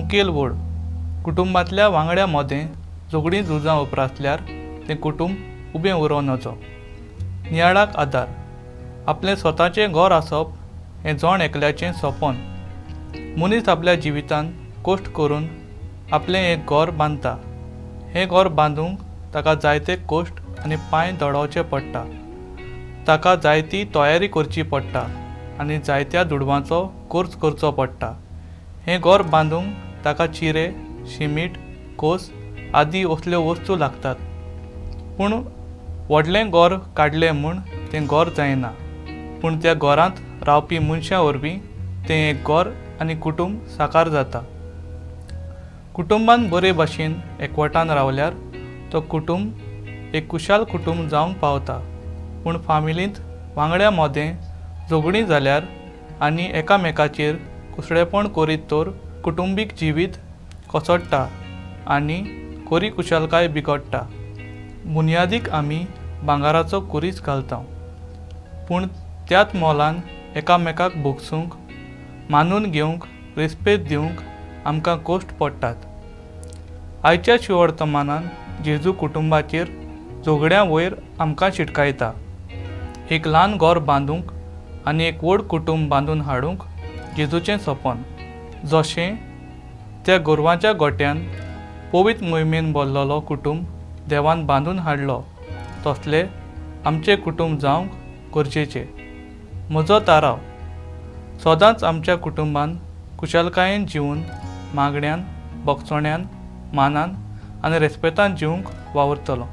मुखेल ओड कुटुंबातल्या वांगड्या मदें झगडीं झुजां उपरासल्यार तें कुटुंब उबें उरोवन वचो। नियाळाक आदार आपलें स्वताचें घर आसप हें जण एकल्याचें सपन। मनीस आपल्या जिवितांत कश्ट करून आपलें एक घर बांदता। हें घर बांदूंक ताका जायते कश्ट आनी पांय दडोवचे पडटा। ताका जायती तयारी करची पडटा आनी जायत्या दुडवांचो खर्च करचो पडटा। हें घर बांदूंक ताका चिरे, शिमीट, कोस आदी असल्यो वस्तू लागतात। पूण व्हडलें घर काडलें म्हूण तें घर जायना, पूण त्या घरांत रावपी मनशां वरवीं तें एक घर आनी कुटुंब साकार जाता। कुटुंबान बरे भाशेन एकवटान रावल्यार तो कुटुंब एक खुशाल कुटुंब जावंक पावता। पूण फामिलींत वांगड्या मदें झगडीं जाल्यार आनी एकामेकाचेर कुसळेपण करीत तर कुटुंबीक जिवीत कोसळटा आनी खरी कुशलकाय बिगडटा। बुनयादीक आमी भांगाराचो कुरीस घालता, पूण त्याच मोलान एकामेकाक भोगसूंक, मानून घेवंक, रेस्पेद दिवंक आमकां कश्ट पडटात। आयच्या शिवर्तमानान जेजू कुटुंबाचेर झगड्यां वयर आमकां शिटकायता। एक ल्हान घर बांदूंक आनी एक व्हड कुटुंब बांदून हाडूंक जेजूचें सपन। जशें त्या गोरवांच्या गोट्यान पवित्र मोहिमेन भरलेलो कुटुंब देवान बांदून हाडलो, तसलें आमचें कुटुंब जावंक गरजेचें। म्हजो थाराव सदांच आमच्या कुटुंबान कुशलकायेन जिवन मागण्यांत, भोगसण्यान, मानान आनी रेस्पेतान जिवंक वावुरतलो।